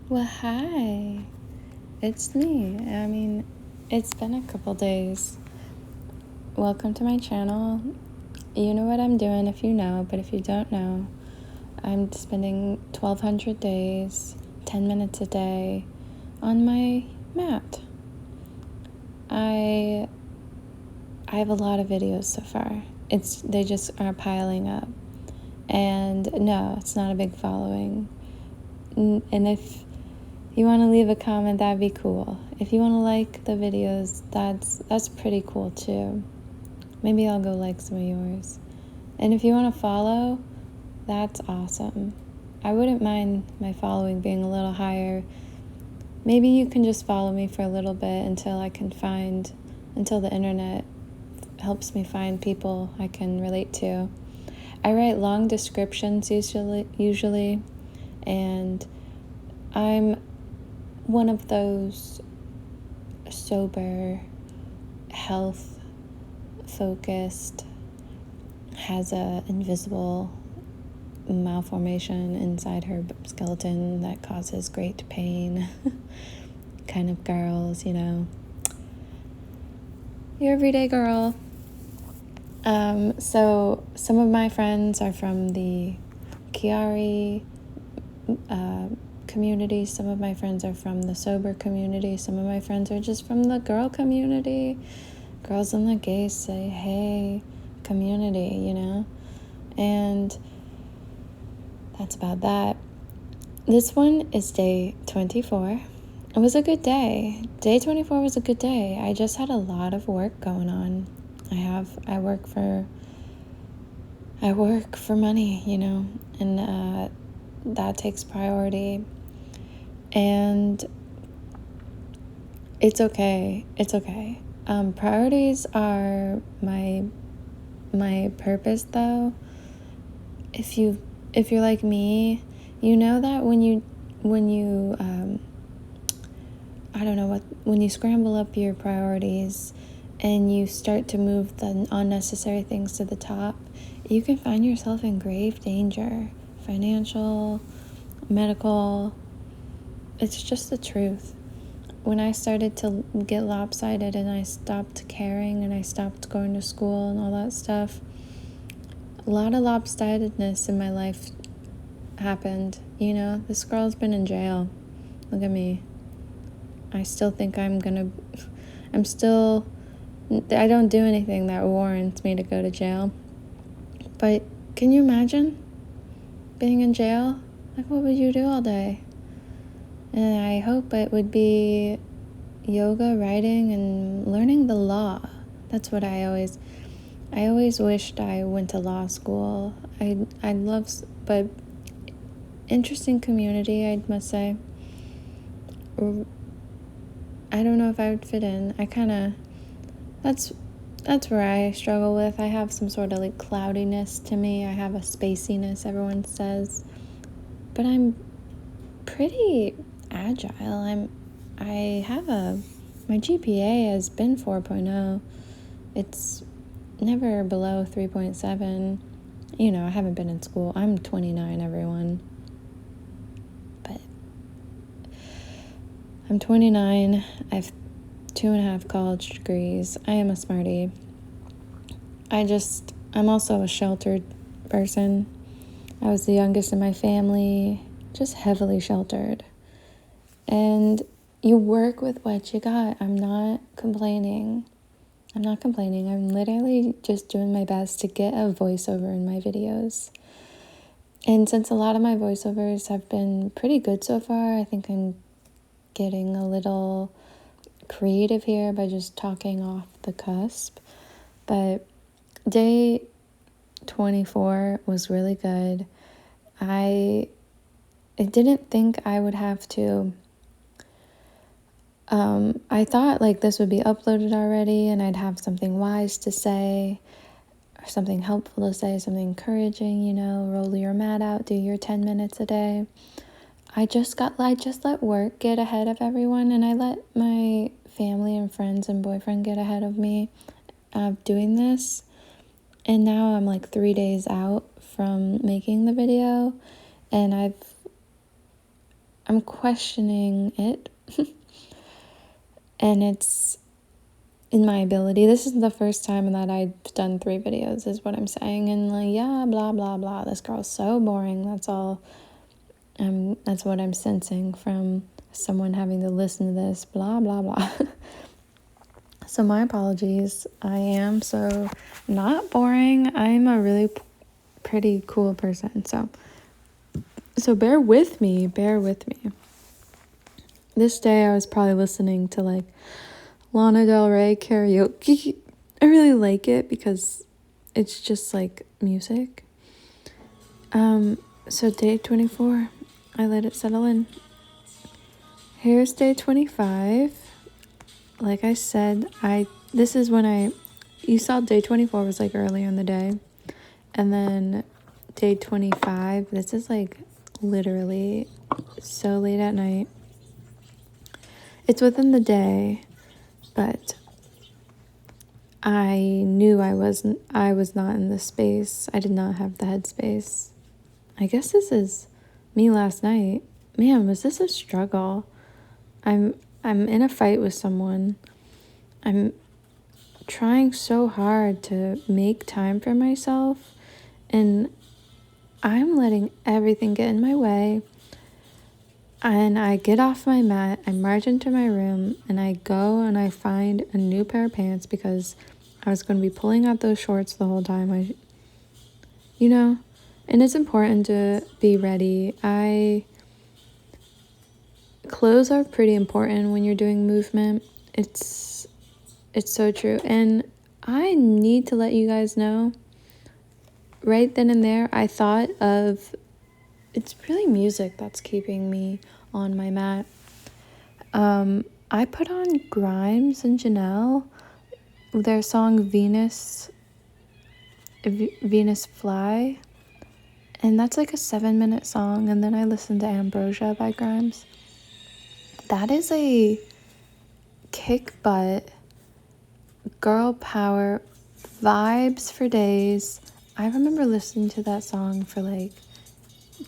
Well, hi. It's me. It's been a couple days. Welcome to my channel. You know what I'm doing if you know, but if you don't know, I'm spending 1,200 days, 10 minutes a day on my mat. I have a lot of videos so far. They just are piling up. And no, it's not a big following. And if you want to leave a comment, that'd be cool. If you want to like the videos, that's pretty cool too. Maybe I'll go like some of yours. And if you want to follow, that's awesome. I wouldn't mind my following being a little higher. Maybe you can just follow me for a little bit until the internet helps me find people I can relate to. I write long descriptions usually, and I'm one of those sober, health focused, has a invisible malformation inside her skeleton that causes great pain kind of girls, your everyday girl. So some of my friends are from the Chiari community. Some of my friends are from the sober community. Some of my friends are just from the girl community. Girls in the gay say hey community, and that's about that. This one is day 24. It was a good day. Day 24 was a good day. I just had a lot of work going on. I work for money, and that takes priority. And it's okay. It's okay. Priorities are my purpose, though. If you're like me, you know that when you when you scramble up your priorities and you start to move the unnecessary things to the top, you can find yourself in grave danger, financial, medical. It's just the truth. When I started to get lopsided and I stopped caring and I stopped going to school and all that stuff, a lot of lopsidedness in my life happened. This girl's been in jail. Look at me. I still think I don't do anything that warrants me to go to jail. But can you imagine being in jail? Like, what would you do all day? And I hope it would be yoga, writing, and learning the law. That's what I always wished I went to law school. But interesting community, I must say. I don't know if I would fit in. That's where I struggle with. I have some sort of like cloudiness to me. I have a spaciness, everyone says. But I'm pretty agile. My GPA has been 4.0. It's never below 3.7. I haven't been in school. I'm 29, everyone. But I'm 29. I have 2.5 college degrees. I am a smarty. I'm also a sheltered person. I was the youngest in my family, just heavily sheltered. And you work with what you got. I'm not complaining. I'm literally just doing my best to get a voiceover in my videos. And since a lot of my voiceovers have been pretty good so far, I think I'm getting a little creative here by just talking off the cusp. But day 24 was really good. I didn't think I would have to. I thought like this would be uploaded already and I'd have something wise to say, or something helpful to say, something encouraging, roll your mat out, do your 10 minutes a day. I just let work get ahead of everyone, and I let my family and friends and boyfriend get ahead of me doing this. And now I'm like 3 days out from making the video, and I'm questioning it. And it's in my ability. This is the first time that I've done 3 videos, is what I'm saying. And like, yeah, blah, blah, blah. This girl's so boring. That's all. That's what I'm sensing from someone having to listen to this, blah, blah, blah. So my apologies. I am so not boring. I'm a really pretty cool person. So bear with me. This day I was probably listening to like Lana Del Rey karaoke. I really like it because it's just like music. So day 24, I let it settle in. Here's day 25. Like I said, this is when you saw day 24 was like earlier in the day. And then day 25, this is like literally so late at night. It's within the day, but I knew I was not in this space. I did not have the headspace. I guess this is me last night. Man, was this a struggle? I'm in a fight with someone. I'm trying so hard to make time for myself, and I'm letting everything get in my way. And I get off my mat, I march into my room, and I go and I find a new pair of pants because I was going to be pulling out those shorts the whole time. And it's important to be ready. Clothes are pretty important when you're doing movement. It's so true. And I need to let you guys know, right then and there, I thought of, it's really music that's keeping me on my mat. I put on Grimes and Janelle, their song Venus Fly. And that's like a 7-minute song. And then I listened to Ambrosia by Grimes. That is a kick butt, girl power, vibes for days. I remember listening to that song for like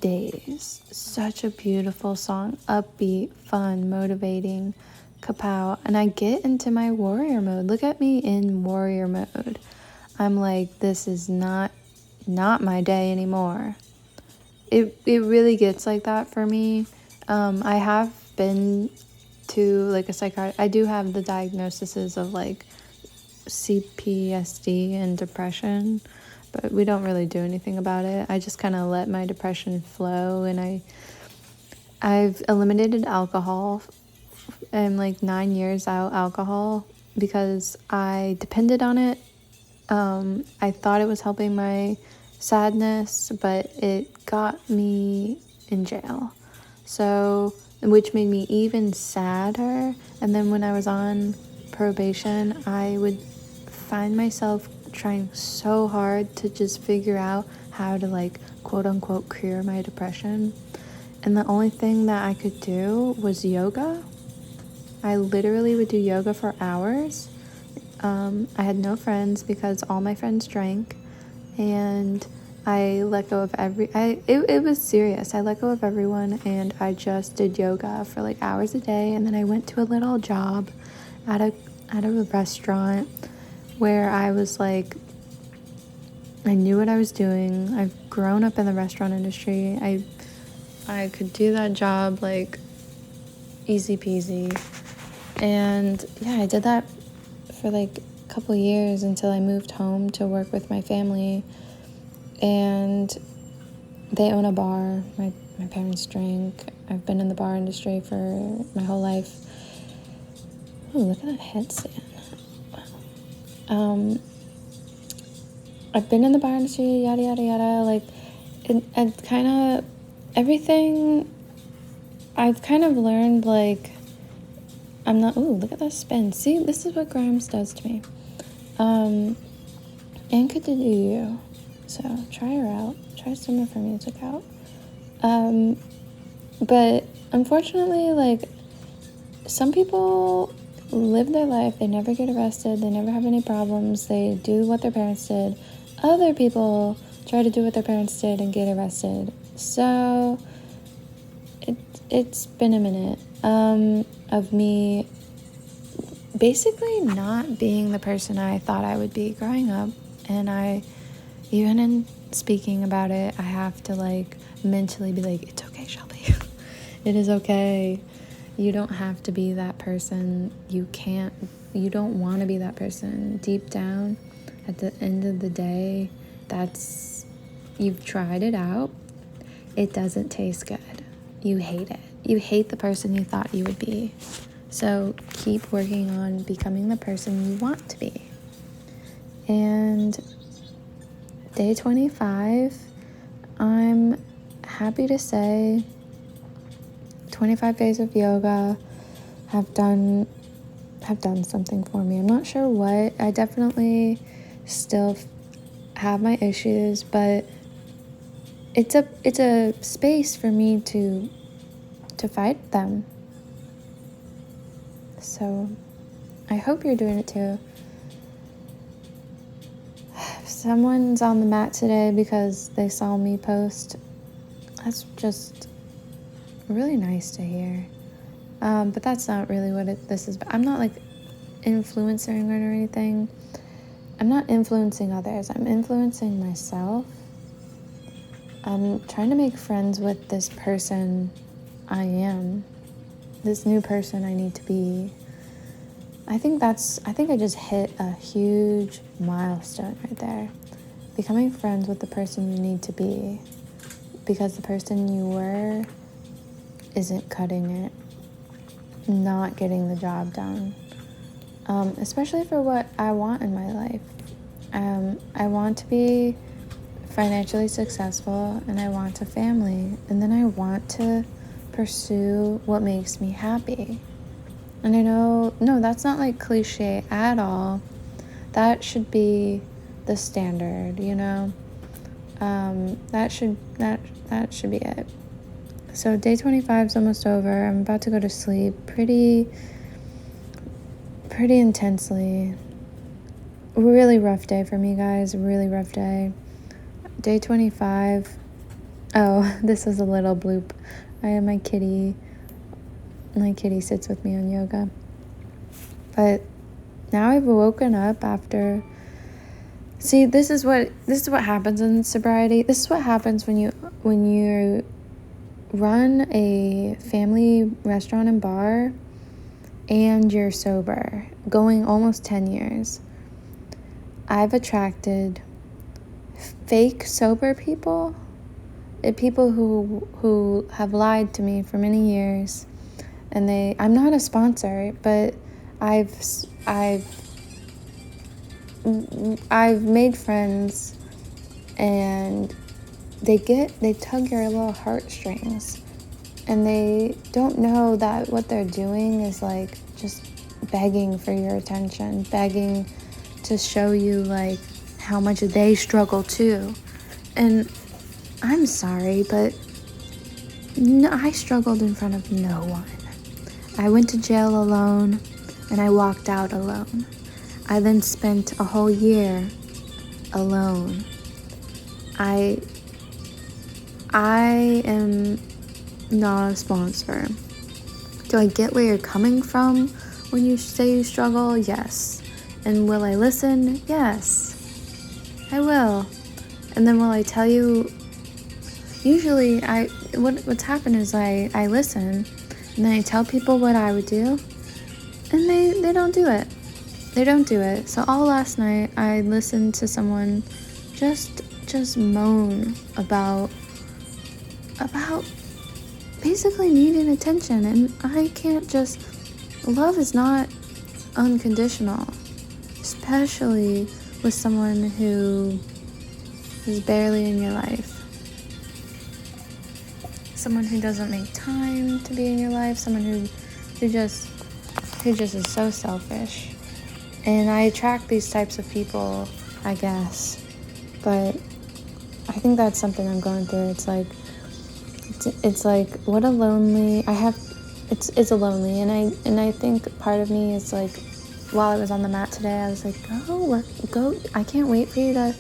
days. Such a beautiful song, upbeat, fun, motivating, kapow. And I get into my warrior mode. Look at me in warrior mode. I'm like, this is not my day anymore. It really gets like that for me. I have been to like a psychiatrist. I do have the diagnoses of like CPSD and depression, but we don't really do anything about it. I just kind of let my depression flow, and I've eliminated alcohol. I'm like 9 years out alcohol because I depended on it. I thought it was helping my sadness, but it got me in jail. So, which made me even sadder. And then when I was on probation, I would find myself trying so hard to just figure out how to like quote unquote cure my depression. And the only thing that I could do was yoga. I literally would do yoga for hours. I had no friends because all my friends drank, and I let go of it was serious. I let go of everyone, and I just did yoga for like hours a day. And then I went to a little job at a restaurant where I was like, I knew what I was doing. I've grown up in the restaurant industry. I could do that job like easy peasy. And yeah, I did that for like a couple years until I moved home to work with my family. And they own a bar. My parents drink. I've been in the bar industry for my whole life. Oh, look at that headstand. Wow. I've been in the bar industry, yada, yada, yada. Like, and kind of everything I've kind of learned, like, I'm not, ooh, look at that spin. See, this is what Grimes does to me. And could do you. So try her out. Try some of her music out. But unfortunately, like, some people live their life. They never get arrested. They never have any problems. They do what their parents did. Other people try to do what their parents did and get arrested. So it's been a minute of me basically not being the person I thought I would be growing up. And even in speaking about it, I have to like mentally be like, it's okay, Shelby. It is okay. You don't have to be that person. You don't want to be that person. Deep down, at the end of the day, you've tried it out. It doesn't taste good. You hate it. You hate the person you thought you would be. So keep working on becoming the person you want to be. And day 25, I'm happy to say 25 days of yoga have done something for me. I'm not sure what. I definitely still have my issues, but it's a space for me to fight them. So I hope you're doing it too. If someone's on the mat today because they saw me post, that's just really nice to hear. But that's not really what this is. I'm not like influencing it or anything. I'm not influencing others. I'm influencing myself. I'm trying to make friends with this person I am, this new person I need to be. I think I just hit a huge milestone right there. Becoming friends with the person you need to be, because the person you were isn't cutting it, not getting the job done. Especially for what I want in my life. I want to be financially successful, and I want a family, and then I want to pursue what makes me happy. And I know, no, that's not like cliche at all. That should be the standard, you know? That should be it. So day 25 is almost over. I'm about to go to sleep pretty intensely. Really rough day for me, guys. Really rough day. Day 25. Oh, this is a little bloop. I have my kitty. My kitty sits with me on yoga. But now I've woken up after. See, this is what happens in sobriety. This is what happens when you run a family restaurant and bar and you're sober, going almost 10 years. I've attracted fake sober people, people who have lied to me for many years, and I'm not a sponsor, but I've made friends, and they tug your little heartstrings, and they don't know that what they're doing is like just begging for your attention, begging to show you like how much they struggle too. And I'm sorry, but no, I struggled in front of no one. I went to jail alone, and I walked out alone. I then spent a whole year alone. I am not a sponsor. Do I get where you're coming from when you say you struggle? Yes. And will I listen? Yes. I will. And then will I tell you? Usually, what's happened is I listen, and then I tell people what I would do, and they don't do it. They don't do it. So all last night, I listened to someone just moan about basically needing attention, and I can't just. Love is not unconditional, especially with someone who is barely in your life. Someone who doesn't make time to be in your life, someone who just is so selfish. And I attract these types of people, I guess. But I think that's something I'm going through. It's like what a lonely it's a lonely, and I think part of me is like, while I was on the mat today, I was like, go, I can't wait for you to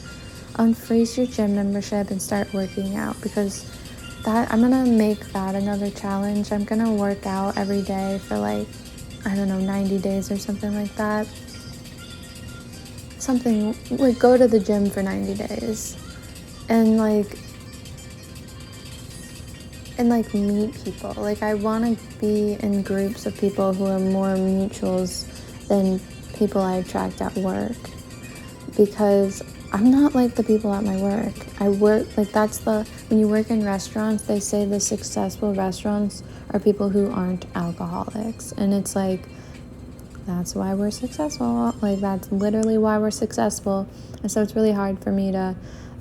unfreeze your gym membership and start working out, because that I'm gonna make that another challenge. I'm gonna work out every day for like, I don't know, 90 days or something like that. Something like go to the gym for 90 days and like meet people. Like I want to be in groups of people who are more mutuals than people I attract at work, because I'm not like the people at my work. I work like when you work in restaurants, they say the successful restaurants are people who aren't alcoholics, and it's like that's why we're successful. Like that's literally why we're successful. And so it's really hard for me to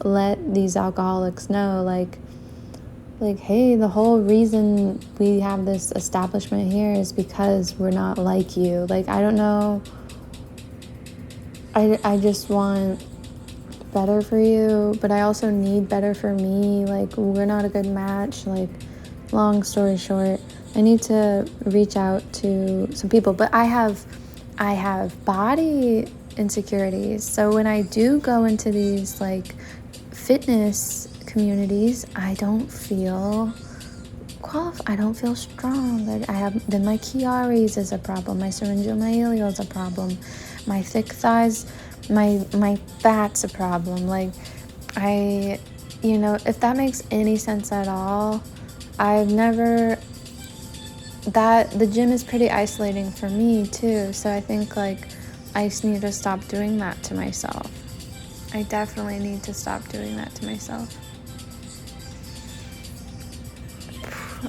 let these alcoholics know like hey, the whole reason we have this establishment here is because we're not like you. Like I don't know, I just want better for you, but I also need better for me. Like we're not a good match. Like long story short, I need to reach out to some people, but I have body insecurities. So when I do go into these like fitness communities, I don't feel qualified. I don't feel strong. Then my Chiari's is a problem. My syringomyelia is a problem. My thick thighs, my fat's a problem. Like if that makes any sense at all, the gym is pretty isolating for me too. So I think like I just need to stop doing that to myself. I definitely need to stop doing that to myself.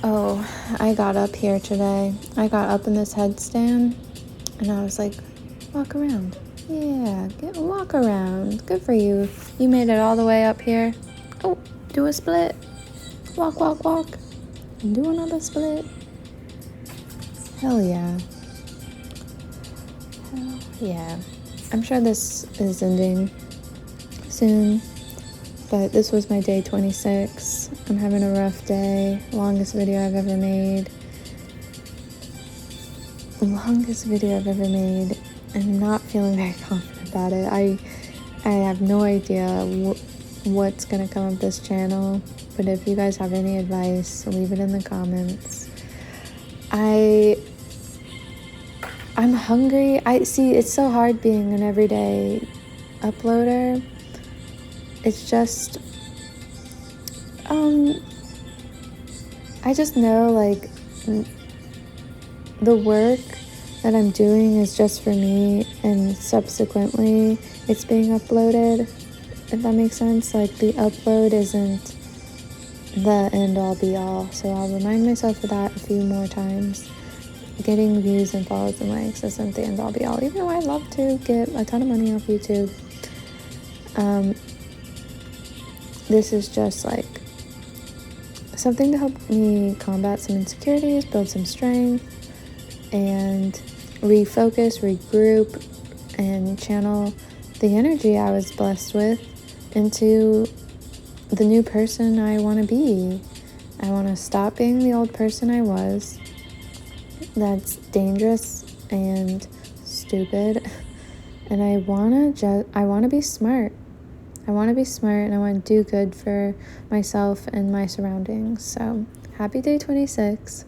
Oh, I got up here today. I got up in this headstand and I was like, walk around. Yeah, walk around. Good for you. You made it all the way up here. Oh, do a split. Walk, walk, walk. Do another split. Hell yeah. Hell yeah. I'm sure this is ending soon, but this was my day 26. I'm having a rough day. Longest video I've ever made. I'm not feeling very confident about it. I have no idea what's gonna come of this channel, but if you guys have any advice, leave it in the comments. I'm hungry. It's so hard being an everyday uploader. It's just I just know like the work that I'm doing is just for me, and subsequently it's being uploaded, if that makes sense. Like the upload isn't the end all be all, so I'll remind myself of that a few more times. Getting views and follows and likes isn't the end all be all, even though I'd love to get a ton of money off YouTube. This is just like something to help me combat some insecurities, build some strength, and refocus, regroup, and channel the energy I was blessed with into the new person I want to be. I want to stop being the old person I was. That's dangerous and stupid. And I want to be smart. I want to be smart, and I want to do good for myself and my surroundings. So, happy day 26.